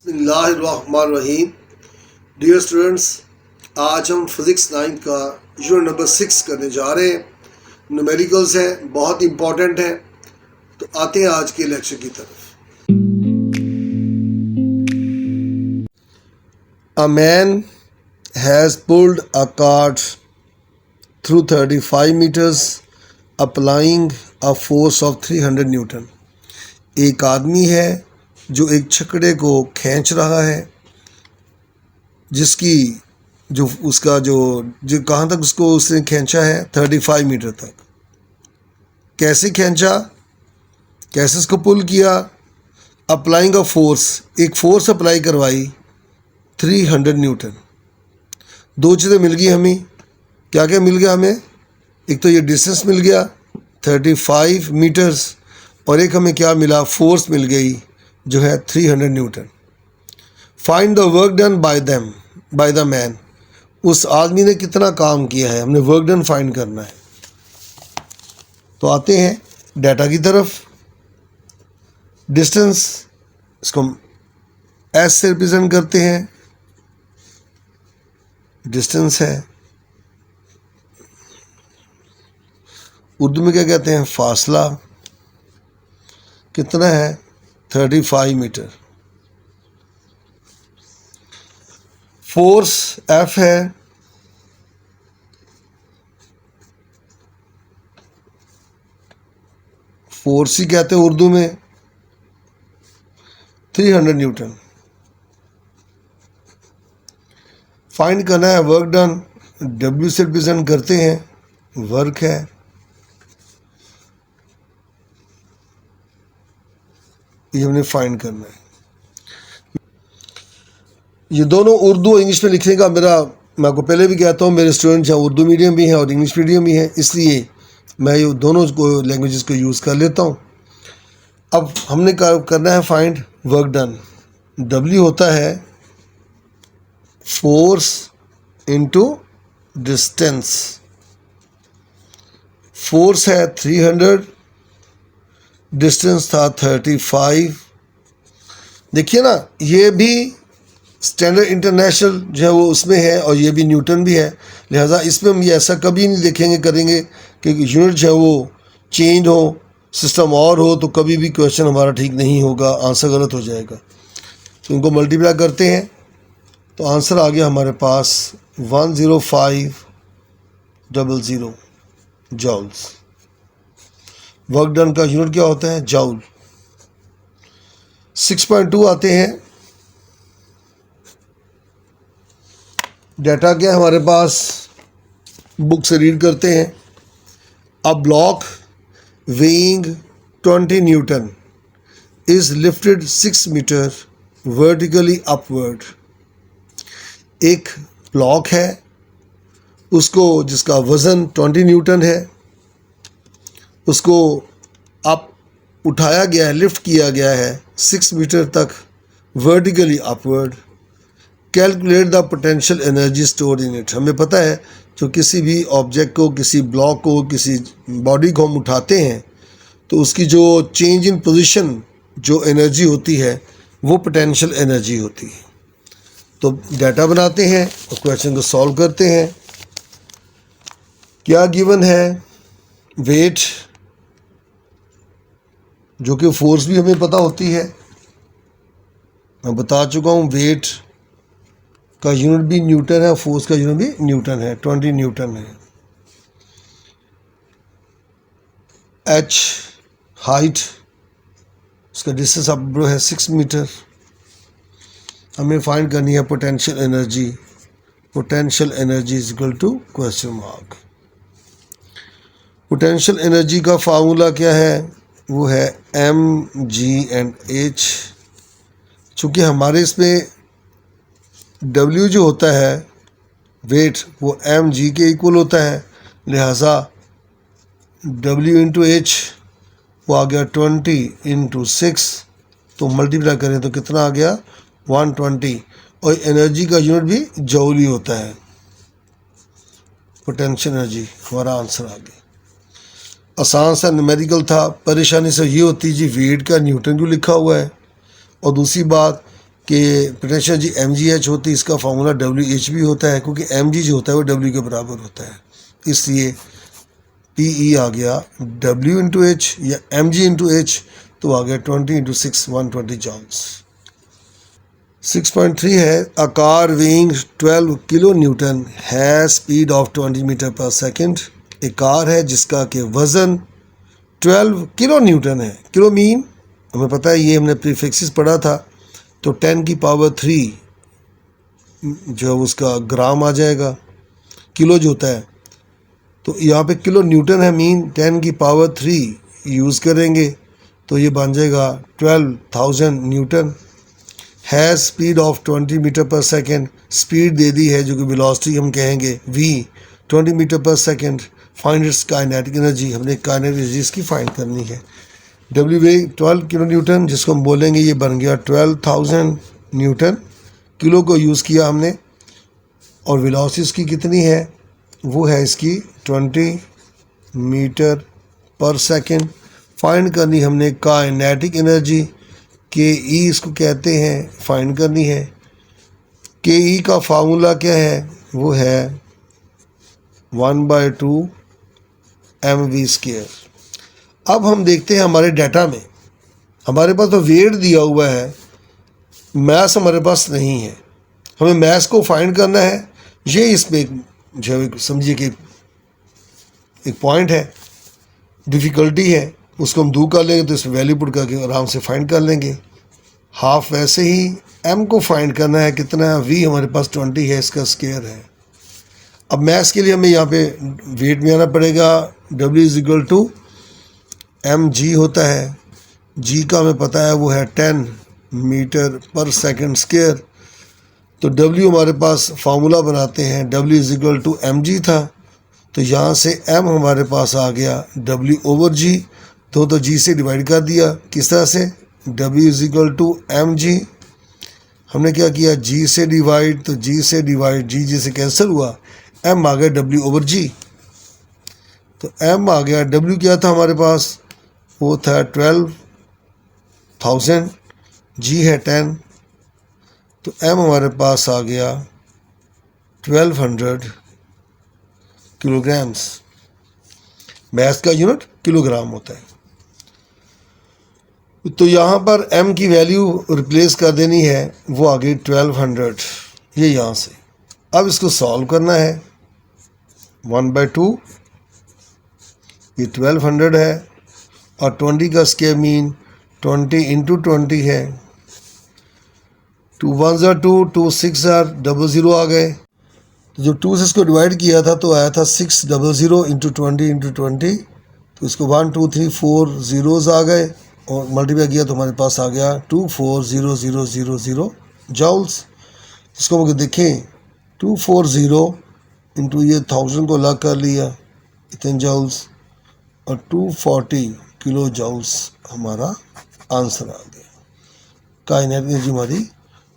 बिस्मिल्लाहिर्रहमानिर्रहीम। Dear students, आज हम फिज़िक्स 9 का यूनिट नंबर 6 करने जा रहे हैं। न्यूमेरिकल्स हैं, बहुत इंपॉर्टेंट हैं। तो आते हैं आज के लेक्चर की तरफ। A man has pulled a cart through 35 metres applying a force of 300 newton. एक आदमी है जो एक छकड़े को खींच रहा है, जिसकी जो उसका जो जो कहाँ तक उसको उसने खींचा है 35 मीटर तक। कैसे खींचा, कैसे उसको पुल किया? अप्लाइंग अ फोर्स, एक फोर्स अप्लाई करवाई 300 न्यूटन। दो चीज़ें मिल गई हमें। क्या क्या मिल गया हमें? एक तो ये डिस्टेंस मिल गया 35 मीटर्स, और एक हमें क्या मिला? फोर्स मिल गई जो है 300 Newton. Find the work done by the man. उस आदमी ने कितना काम किया है, हमने वर्क डन फाइंड करना है। तो आते हैं डाटा की तरफ। डिस्टेंस, इसको एस से रिप्रेजेंट करते हैं। डिस्टेंस है, उर्दू में क्या कहते हैं? फासला। कितना है? 35 मीटर। फोर्स एफ है, फोर्स ही कहते हैं उर्दू में, 300 न्यूटन। फाइंड करना है वर्क डन, डब्ल्यू से रिप्रेजेंट करते हैं, वर्क है। ये हमने फाइंड करना है। ये दोनों उर्दू और इंग्लिश में लिखने का मैं आपको पहले भी कहता हूँ, मेरे स्टूडेंट जहाँ उर्दू मीडियम भी हैं और इंग्लिश मीडियम भी हैं, इसलिए मैं ये दोनों को लैंग्वेजेस को यूज़ कर लेता हूँ। अब हमने करना है फाइंड वर्क डन। डब्ल्यू होता है फोर्स इनटू डिस्टेंस। फोर्स है 300, डिस्टेंस था 35। देखिए ना, ये भी स्टैंडर्ड इंटरनेशनल जो है वो उसमें है, और ये भी न्यूटन भी है। लिहाजा इसमें हम ये ऐसा कभी नहीं देखेंगे करेंगे कि यूनिट जो है वो चेंज हो, सिस्टम और हो, तो कभी भी क्वेश्चन हमारा ठीक नहीं होगा, आंसर गलत हो जाएगा। तो इनको मल्टीप्लाई करते हैं तो आंसर आ गया हमारे पास 10500 जॉल्स। वर्क डन का यूनिट क्या होता है? जॉल। 6.2 आते हैं। डाटा क्या है हमारे पास? बुक से रीड करते हैं। A block weighing 20 newton is lifted 6 metre vertically upward. एक ब्लॉक है, उसको जिसका वज़न 20 न्यूटन है, उसको अप उठाया गया है, लिफ्ट किया गया है 6 मीटर तक vertically upward. Calculate the potential energy stored in it. हमें पता है जो किसी भी ऑब्जेक्ट को, किसी ब्लॉक को, किसी बॉडी को हम उठाते हैं तो उसकी जो चेंज इन पोजीशन जो एनर्जी होती है वो पोटेंशियल एनर्जी होती है। तो डाटा बनाते हैं और क्वेश्चन को सॉल्व करते हैं। क्या गिवन है? वेट, जो कि फोर्स भी हमें पता होती है, मैं बता चुका हूँ। वेट का यूनिट भी न्यूटन है, फोर्स का यूनिट भी न्यूटन है, 20 न्यूटन है। एच हाइट, उसका डिस्टेंस अब है 6 मीटर। हमें फाइंड करनी है potential energy. Potential energy is equal to question mark. Potential energy का फार्मूला क्या है? वो है mg/h। चूँकि हमारे इसमें W जो होता है वेट, वो mg के इक्वल होता है, लिहाजा W इंटू एच वो आ गया 20 इंटू 6। तो मल्टीप्लाई करें तो कितना आ गया? 120। और एनर्जी का यूनिट भी जूल ही होता है। पोटेंशियल एनर्जी हमारा आंसर आ गया। आसान सा न्यूमेरिकल था। परेशानी से ये होती जी वेट का न्यूटन क्यों लिखा हुआ है, और दूसरी बात कि पोटेंशियल जी mgh होती है, इसका फार्मूला WH भी होता है, क्योंकि mg जो होता है वो W के बराबर होता है, इसलिए PE आ गया W इंटू एच या mg इंटू एच, तो आ गया 20 इंटू 6 120 जॉल्स। 6.3 है, a car weighing 12 kilo Newton है स्पीड ऑफ 20 मीटर पर सेकेंड। एक कार है जिसका कि वज़न 12 किलो न्यूटन है। किलो मीन हमें पता है, ये हमने प्रीफिक्सेस पढ़ा था, तो 10 की पावर 3 जो उसका ग्राम आ जाएगा, किलो जो होता है, तो यहाँ पे किलो न्यूटन है, मीन 10 की पावर 3 यूज़ करेंगे तो ये बन जाएगा 12,000 न्यूटन। है स्पीड ऑफ 20 मीटर पर सेकेंड, स्पीड दे दी है जो कि वेलोसिटी हम कहेंगे v 20 मीटर पर second. Find it's kinetic energy, हमने काइनेटिक एनर्जी इसकी फाइंड करनी है। W वे 12 किलो न्यूटन, जिसको हम बोलेंगे ये बन गया 12,000 न्यूटन। किलो को यूज़ किया हमने, और वेलोसिटी इसकी कितनी है, वो है इसकी 20 मीटर पर सेकेंड। फाइंड करनी हमने काइनेटिक एनर्जी, के ई इसको कहते हैं, फाइंड करनी है। के ई का फार्मूला क्या है, वो है 1/2 mv²। अब हम देखते हैं हमारे डाटा में, हमारे पास तो वेट दिया हुआ है, मैथ्स हमारे पास नहीं है, हमें मैथ्स को फाइंड करना है। ये इसमें जो समझिए कि एक पॉइंट है, डिफ़िकल्टी है, उसको हम दूर कर लेंगे तो इसमें वैल्यू पुट करके आराम से फाइंड कर लेंगे। हाफ वैसे ही m को फाइंड करना है, कितना है, v हमारे पास 20 है, इसका स्क्वायर है। अब मैथ्स के लिए हमें यहाँ पे वेट में आना पड़ेगा, w = mg होता है, g का हमें पता है वो है 10 मीटर पर सेकेंड स्क्वायर। तो w हमारे पास फार्मूला बनाते हैं, w = mg था, तो यहाँ से m हमारे पास आ गया w/g, तो g से डिवाइड कर दिया। किस तरह से, w = mg, हमने क्या किया, g से डिवाइड, तो g से डिवाइड, g से कैंसिल हुआ, m आ गया w/g, तो m आ गया। w क्या था हमारे पास, वो था 12,000, g है 10, तो m हमारे पास आ गया 1200 किलोग्राम्स। मैथ का यूनिट किलोग्राम होता है। तो यहाँ पर m की वैल्यू रिप्लेस कर देनी है, वो आ गई 1200, ये यहाँ से। अब इसको सॉल्व करना है, 1/2, ये 1200 है, और 20 का स्क्वायर मीन 20 इंटू 20 है, 2 1 ज़ा 2, 2 6 ज़ा 00 आ गए। तो जो 2 से इसको डिवाइड किया था तो आया था 600 इंटू 20 इंटू 20, तो इसको 1 2 3 4 ज़ीरोज़ आ गए, और मल्टीप्लाई किया तो हमारे पास आ गया 240000 जॉल्स। इसको हम देखें, 240 इंटू ये 1000 को अलग कर लिया, इतने जॉल्स, और 240 किलो जॉल्स हमारा आंसर आ गया। काइनेटिक एनर्जी हमारी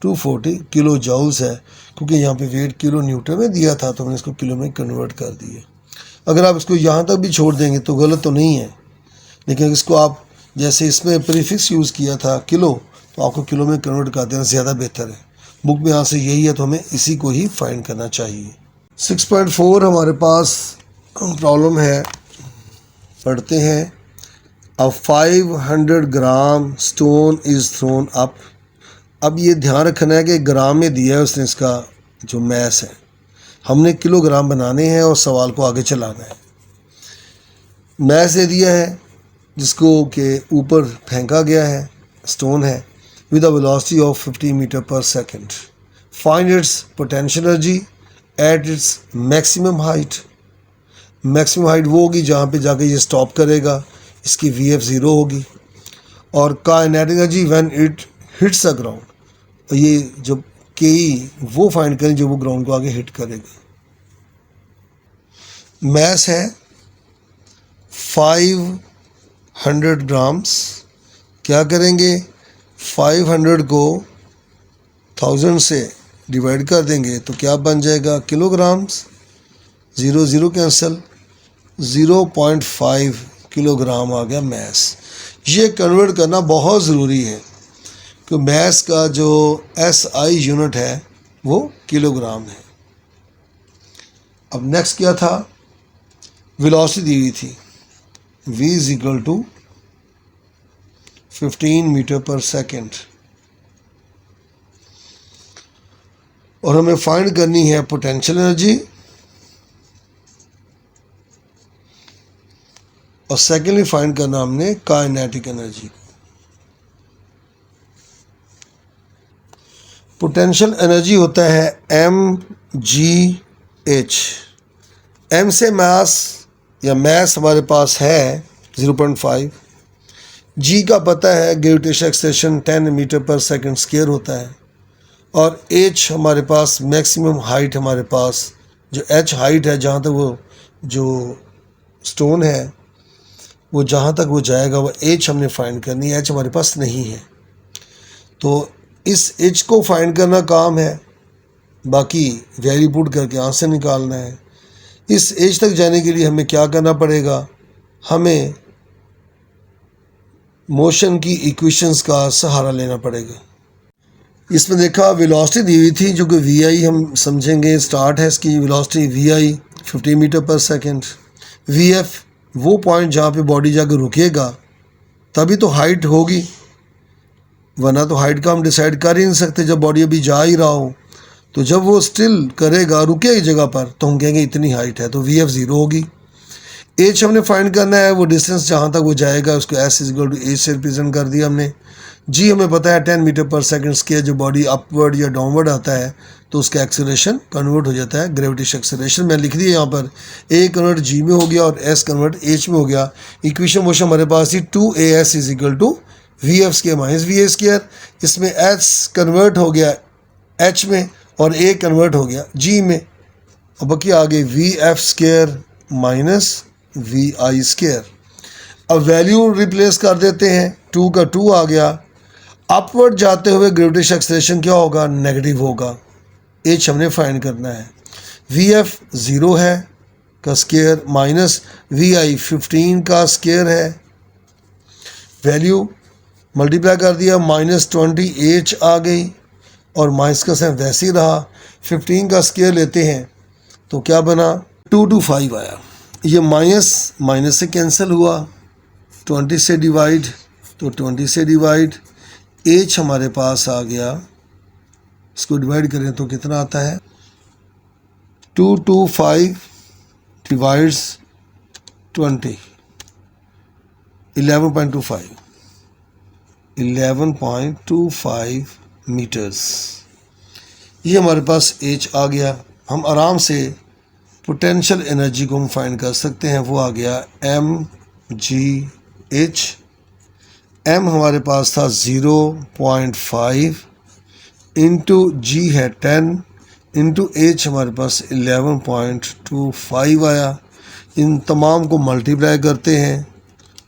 240 किलो जॉल्स है, क्योंकि यहाँ पे वेट किलो न्यूटन में दिया था तो हमने इसको किलो में कन्वर्ट कर दिया। अगर आप इसको यहाँ तक भी छोड़ देंगे तो गलत तो नहीं है, लेकिन इसको आप जैसे इसमें प्रीफिक्स यूज़ किया था किलो, तो आपको किलो में कन्वर्ट कर देना ज़्यादा बेहतर है। बुक में यहाँ से यही है, तो हमें इसी को ही फाइंड करना चाहिए। 6.4 हमारे पास प्रॉब्लम है, पढ़ते हैं। अ 500 ग्राम स्टोन इज़ थ्रोन अप। अब ये ध्यान रखना है कि ग्राम में दिया है उसने, इसका जो मैथ है, हमने किलोग्राम बनाने हैं और सवाल को आगे चलाना है। मैथ दे दिया है जिसको के ऊपर फेंका गया है, स्टोन है, with a velocity of 50 metre पर second. Find its potential energy at its maximum height. Maximum height वो होगी जहाँ पे जाके ये स्टॉप करेगा, इसकी VF 0 होगी। और kinetic energy when it hits a ground, और ये जो KE वो फाइंड करें जो वो ग्राउंड को आगे हिट करेगा। मैथ है 500 ग्राम्स, क्या करेंगे, 500 को 1000 से डिवाइड कर देंगे तो क्या बन जाएगा, किलोग्राम्स, 0 0 कैंसिल, 0.5 किलोग्राम आ गया मैथ। ये कन्वर्ट करना बहुत ज़रूरी है, कि मास का जो SI यूनिट है वो किलोग्राम है। अब नेक्स्ट क्या था, वेलोसिटी दी हुई थी v is equal to 15 metre पर सेकेंड और हमें फाइंड करनी है पोटेंशियल एनर्जी और सेकेंडली फाइंड करना हमने काइनेटिक एनर्जी। पोटेंशियल एनर्जी होता है mgh। m से मास या मास हमारे पास है 0.5, g का पता है ग्रेविटेशनल एक्सेलरेशन 10 मीटर पर सेकंड स्क्वायर होता है और h हमारे पास मैक्सिमम हाइट, हमारे पास जो h हाइट है जहाँ तक वो जो स्टोन है वो जहाँ तक वो जाएगा वो h हमने फाइंड करनी है। h हमारे पास नहीं है तो इस h को फाइंड करना काम है, बाकी वैल्यू पुट करके आंसर निकालना है। इस h तक जाने के लिए हमें क्या करना पड़ेगा, हमें मोशन की इक्वेशंस का सहारा लेना पड़ेगा। इसमें देखा वेलोसिटी दी हुई थी जो कि vi हम समझेंगे, स्टार्ट है इसकी वेलोसिटी vi 50 मीटर पर सेकेंड। vf वो पॉइंट जहाँ पे बॉडी जाकर रुकेगा तभी तो हाइट होगी, वरना तो हाइट का हम डिसाइड कर ही नहीं सकते जब बॉडी अभी जा ही रहा हो। तो जब वो स्टिल करेगा, रुकेगी जगह पर, तो हम कहेंगे इतनी हाइट है, तो vf 0 होगी। h हमने फाइंड करना है, वो डिस्टेंस जहाँ तक वो जाएगा उसको s is equal to h से रिप्रेजेंट कर दिया हमने। g हमें पता है 10 मीटर पर सेकंड स्क्वायर, जो बॉडी अपवर्ड या डाउनवर्ड आता है तो उसका एक्सेलरेशन कन्वर्ट हो जाता है ग्रेविटेशनल एक्सेलरेशन। मैं लिख दिया यहाँ पर a कन्वर्ट g में हो गया और s कन्वर्ट h में हो गया। इक्वेशन मोशन हमारे पास थी 2as is equal to vf square minus va square. इसमें s कन्वर्ट हो गया h में और a कन्वर्ट हो गया g में, और बाकी आगे vf square minus vi square. अब वैल्यू रिप्लेस कर देते हैं, 2 का 2 आ गया। अपवर्ड जाते हुए ग्रेविटेशनल एक्सेलरेशन क्या होगा, नेगेटिव होगा। h हमने फाइंड करना है, vf 0 है का स्क्वायर माइनस vi 15 का स्क्वायर है। वैल्यू मल्टीप्लाई कर दिया, माइनस 20h आ गई और माइनस का साइन वैसे ही रहा। 15 का स्क्वायर लेते हैं तो क्या बना, 225 आया। ये माइनस माइनस से कैंसिल हुआ, 20 से डिवाइड तो 20 से डिवाइड, h हमारे पास आ गया, इसको डिवाइड करें तो कितना आता है, 225 डिवाइड्स 20, 11.25 मीटर्स। ये हमारे पास h आ गया। हम आराम से पोटेंशियल एनर्जी को हम फाइंड कर सकते हैं, वो आ गया mgh। m हमारे पास था 0.5 इंटू g है 10 इंटू h हमारे पास 11.25 आया। इन तमाम को मल्टीप्लाई करते हैं,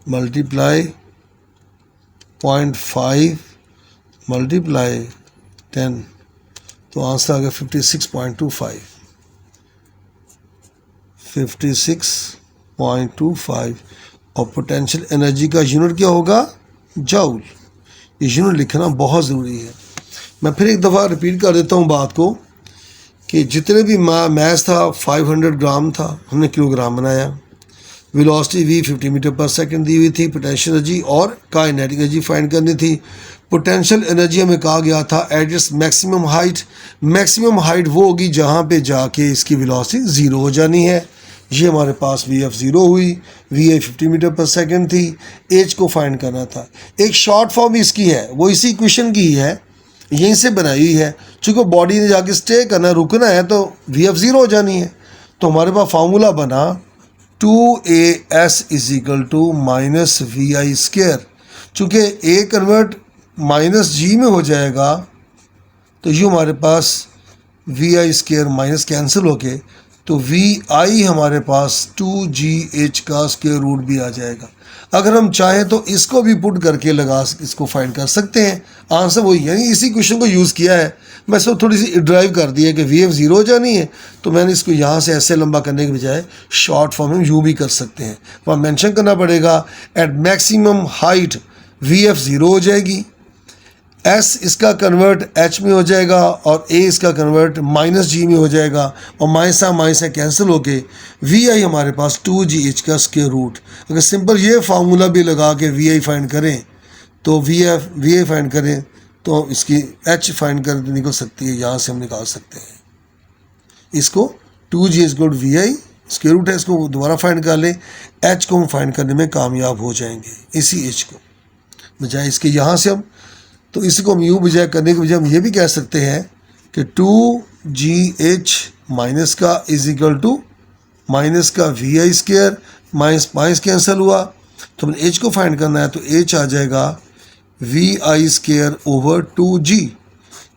मल्टीप्लाई 0.5 मल्टीप्लाई 10 तो आंसर आ गया 56.25 और पोटेंशियल एनर्जी का यूनिट क्या होगा, जूल। ये यूनिट लिखना बहुत ज़रूरी है। मैं फिर एक दफ़ा रिपीट कर देता हूँ बात को कि जितने भी मास था 500 ग्राम था, हमने किलोग्राम बनाया। वेलोसिटी v 50 मीटर पर सेकंड दी हुई थी। पोटेंशियल एनर्जी और काइनेटिक एनर्जी फाइंड करनी थी। पोटेंशियल एनर्जी हमें कहा गया था eight its maximum height. Maximum height वो होगी जहाँ पे जाके इसकी वेलोसिटी 0 हो जानी है। ये हमारे पास vf 0 हुई, va 50 मीटर पर सेकंड थी, h को फाइंड करना था। एक शॉर्ट फॉर्म इसकी है, वो इसी इक्वेशन की ही है, यहीं से बनाई हुई है। चूँकि बॉडी ने जाके स्टे करना, रुकना है, तो vf 0 हो जानी है। तो हमारे पास फार्मूला बना 2as is equal to minus vi square. चूँकि a कन्वर्ट माइनस g में हो जाएगा तो ये हमारे पास vi स्क्वायर माइनस कैंसिल होके तो vi हमारे पास 2gh का स्क्वायर रूट भी आ जाएगा। अगर हम चाहें तो इसको भी पुट करके इसको फाइंड कर सकते हैं। आंसर वही है, इसी क्वेश्चन को यूज़ किया है। मैं इसको थोड़ी सी ड्राइव कर दी है कि vf 0 हो जानी है, तो मैंने इसको यहाँ से ऐसे लंबा करने के बजाय शॉर्ट फॉर्म में यूँ भी कर सकते हैं। वहाँ मेंशन करना पड़ेगा एट मैक्सिमम हाइट vf 0 हो जाएगी, एस इसका कन्वर्ट एच में हो जाएगा और ए इसका कन्वर्ट माइनस जी में हो जाएगा और माइनस कैंसिल होके वी आई हमारे पास 2GH का स्क्वायर रूट। अगर सिंपल ये फार्मूला भी लगा के वी आई फाइंड करें तो वी आई फाइंड करें तो इसकी एच फाइंड कर निकल सकती है, यहाँ से हम निकाल सकते हैं इसको 2G = V I square root है, इसको दोबारा फाइंड कर लें, एच को हम फाइंड करने में कामयाब हो जाएंगे, इसी एच को बजाय इसके यहाँ से हम, तो इसी को हम यूँ बजाय करने के बजाय हम ये भी कह सकते हैं कि 2GH माइनस का = माइनस का V I square, minus cancel हुआ तो हमें एच को फाइंड करना है तो एच आ जाएगा we I square over 2G।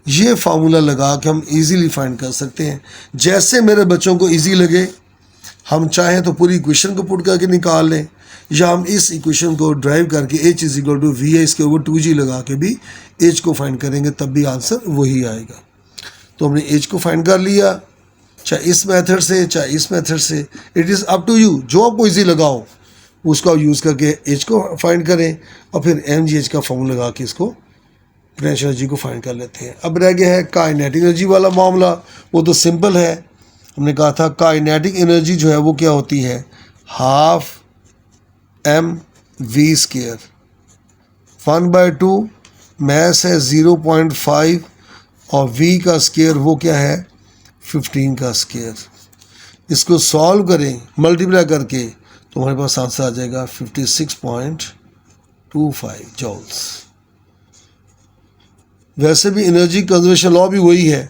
ये फार्मूला लगा के हम इजीली फाइंड कर सकते हैं, जैसे मेरे बच्चों को इजी लगे। हम चाहें तो पूरी इक्वेशन को पुट करके निकाल लें या हम इस इक्वेशन को ड्राइव करके h = V I square over 2G लगा के भी h को फाइंड करेंगे, तब भी आंसर वही आएगा। तो हमने h को फाइंड कर लिया, चाहे इस मेथड से चाहे इस मेथड से, it is up to you, जो आपको इजी लगाओ उसको आप यूज़ करके h को फाइंड करें और फिर mgh का फॉर्मूला लगा के इसको पोटेंशियल एनर्जी को फाइंड कर लेते हैं। अब रह गया है काइनेटिक एनर्जी वाला मामला, वो तो सिंपल है। हमने कहा था काइनेटिक एनर्जी जो है वो क्या होती है, ½ mv², 1/2 मैस है 0.5 और v का स्क्वायर वो क्या है 15 का स्क्वायर। इसको सॉल्व करें मल्टीप्लाई करके तो हमारे पास आंसर आ जाएगा 56.25 जॉल्स। वैसे भी एनर्जी कंजर्वेशन लॉ भी वही है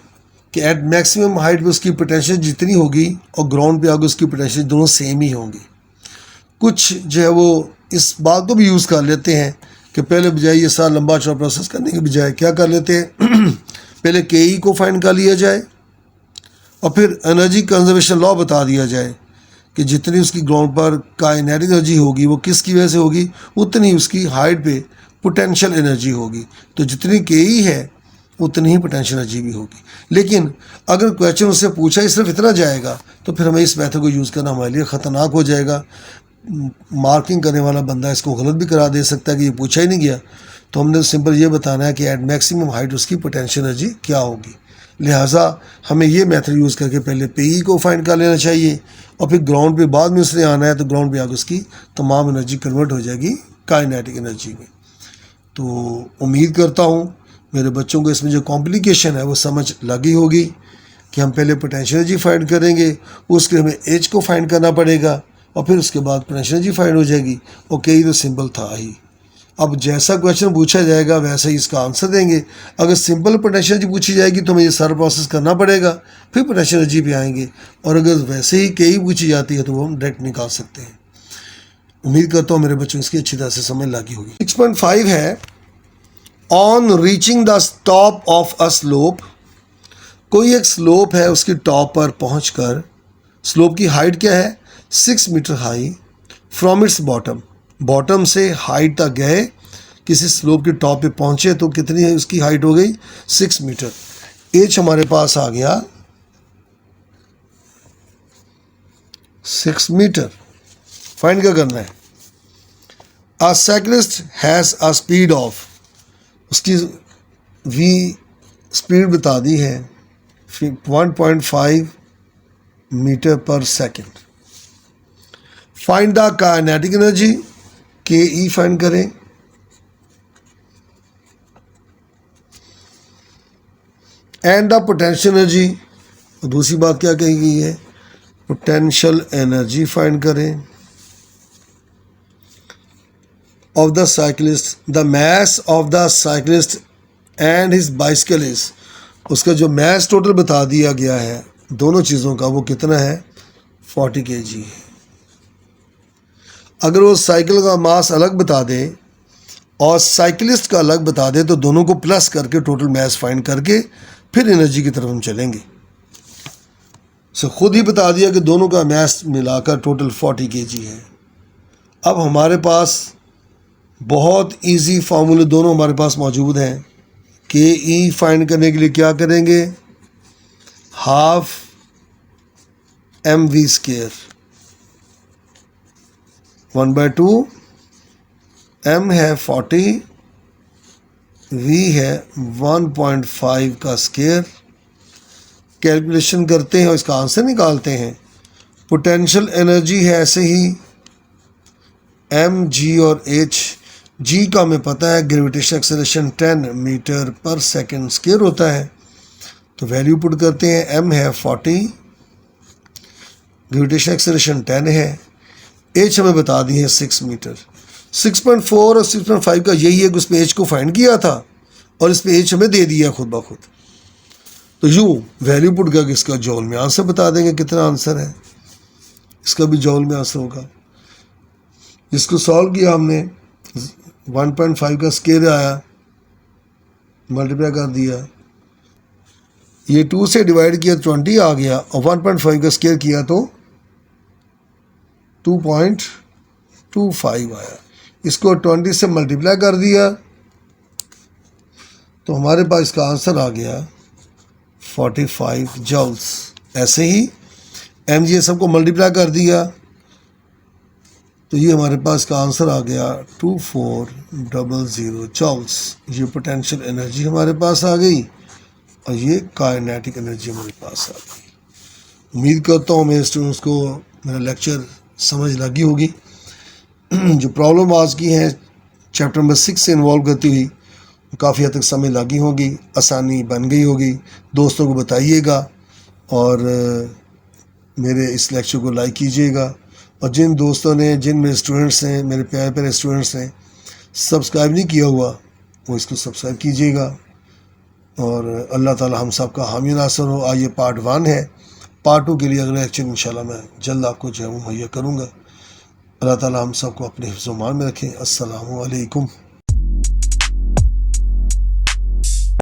कि एट मैक्सिमम हाइट पे उसकी पोटेंशियल जितनी होगी और ग्राउंड पे आगे उसकी पोटेंशियल दोनों सेम ही होंगी। कुछ जो है वो इस बात को भी यूज़ कर लेते हैं कि पहले बजाय ये सारा लंबा चौड़ा प्रोसेस करने के बजाय क्या कर लेते हैं पहले के को फाइंड कर लिया जाए और फिर एनर्जी कंजर्वेशन लॉ बता दिया जाए कि जितनी उसकी ग्राउंड पर काइनेटिक एनर्जी होगी वो किसकी वजह से होगी, उतनी उसकी हाइट पे पोटेंशियल एनर्जी होगी। तो जितनी के है उतनी ही पोटेंशियल एनर्जी भी होगी। लेकिन अगर क्वेश्चन उससे पूछा ही सिर्फ इतना जाएगा तो फिर हमें इस मेथड को यूज़ करना हमारे लिए ख़तरनाक हो जाएगा। मार्किंग करने वाला बंदा इसको गलत भी करा दे सकता है कि ये पूछा ही नहीं गया। तो हमने सिंपल ये बताना है कि एट मैक्सिमम हाइट उसकी पोटेंशियल एनर्जी क्या होगी। लिहाजा हमें ये मेथड यूज़ करके पहले पे को फाइंड कर लेना चाहिए और फिर ग्राउंड पे बाद में उसने आना है तो ग्राउंड पे आगे उसकी तमाम एनर्जी कन्वर्ट हो जाएगी काइनेटिक एनर्जी में। तो उम्मीद करता हूँ मेरे बच्चों को इसमें जो कॉम्प्लिकेशन है वो समझ लगी होगी कि हम पहले पोटेंशियल एनर्जी फाइंड करेंगे, उसके हमें एच को फाइंड करना पड़ेगा और फिर उसके बाद पोटेंशियल एनर्जी फाइंड हो जाएगी। ओके, तो सिंपल था ही। अब जैसा क्वेश्चन पूछा जाएगा वैसे ही इसका आंसर देंगे। अगर सिंपल पोटेंशियल एनर्जी पूछी जाएगी तो हमें ये सारा प्रोसेस करना पड़ेगा, फिर पोटेंशियल एनर्जी पे आएंगे। और अगर वैसे ही के पूछी जाती है तो वो हम डायरेक्ट निकाल सकते हैं। उम्मीद करता हूँ मेरे बच्चों इसकी अच्छी तरह से समझ लगी होगी। 6.5 है, on reaching the top of a slope. कोई एक स्लोप है, उसकी टॉप पर पहुंचकर स्लोप की हाइट क्या है 6 metre high from its bottom. Bottom से हाइट तक गए, किसी स्लोप के टॉप पे पहुंचे तो कितनी है उसकी हाइट हो गई 6 मीटर। एच हमारे पास आ गया 6 मीटर। फाइंड क्या करना है, अ cyclist has a speed of, उसकी वी स्पीड बता दी है 1.5 मीटर पर second. Find the kinetic energy, के ई फाइंड करें। एंड द पोटेंशियल एनर्जी, दूसरी बात क्या कही गई है, पोटेंशियल एनर्जी फाइंड करें of the cyclist. The mass of the cyclist and his bicycle is, उसका जो मैस टोटल बता दिया गया है दोनों चीज़ों का वो कितना है 40 kg है। अगर वो साइकिल का मास अलग बता दे और साइकिलिस्ट का अलग बता दे तो दोनों को प्लस करके टोटल मैस फाइंड करके फिर एनर्जी की तरफ हम चलेंगे। सो खुद ही बता दिया कि दोनों का मैस मिलाकर टोटल 40 kg है। अब हमारे पास बहुत इजी फार्मूले दोनों हमारे पास मौजूद हैं। के ई फाइंड करने के लिए क्या करेंगे, ½ mv², 1/2 m है 40 v है 1.5 का स्केयर। कैलकुलेशन करते हैं और इसका आंसर निकालते हैं। पोटेंशियल एनर्जी है ऐसे ही m, g और h। g का हमें पता है ग्रेविटेशन एक्सेलरेशन 10 मीटर पर सेकंड स्क्वायर होता है, तो वैल्यू पुट करते हैं। m है 40, ग्रेविटेशन एक्सेलरेशन 10 है, h हमें बता दी है 6 मीटर। 6.4 और 6.5 का यही है कि उस पे h को फाइंड किया था और इस पे h हमें दे दिया खुद ब खुद। तो यूँ वैल्यू पुट करके इसका जॉल में आंसर बता देंगे कितना आंसर है। इसका भी जॉल में आंसर होगा। इसको सॉल्व किया हमने, 1.5 का स्केयर आया, मल्टीप्लाई कर दिया, ये 2 से डिवाइड किया 20 आ गया, और 1.5 का स्केयर किया तो 2.25 आया। इसको 20 से मल्टीप्लाई कर दिया तो हमारे पास इसका आंसर आ गया 45 जॉल्स। ऐसे ही mg सबको मल्टीप्लाई कर दिया तो ये हमारे पास का आंसर आ गया 2400 जॉल्स। ये पोटेंशियल एनर्जी हमारे पास आ गई और ये काइनेटिक एनर्जी हमारे पास आ गई। उम्मीद करता हूँ मेरे स्टूडेंट्स को मेरा लेक्चर समझ लगी होगी। जो प्रॉब्लम आज की है चैप्टर नंबर 6 से इन्वॉल्व करती हुई काफ़ी हद तक समय लगी होगी, आसानी बन गई होगी। दोस्तों को बताइएगा और मेरे इस लेक्चर को लाइक कीजिएगा। और जिन दोस्तों ने, जिन मेरे स्टूडेंट्स हैं, मेरे प्यारे प्यारे स्टूडेंट्स ने सब्सक्राइब नहीं किया हुआ वो इसको सब्सक्राइब कीजिएगा। और अल्लाह ताला हम सब का हामी नासर हो। आज ये पार्ट 1 है, पार्ट 2 के लिए अगले लेक्चर इंशाल्लाह मैं जल्द आपको जो है मुहैया करूँगा। अल्लाह ताला हम सब को अपने हिफ्ज़-ओ-मान में रखें। अस्सलामु अलैकुम।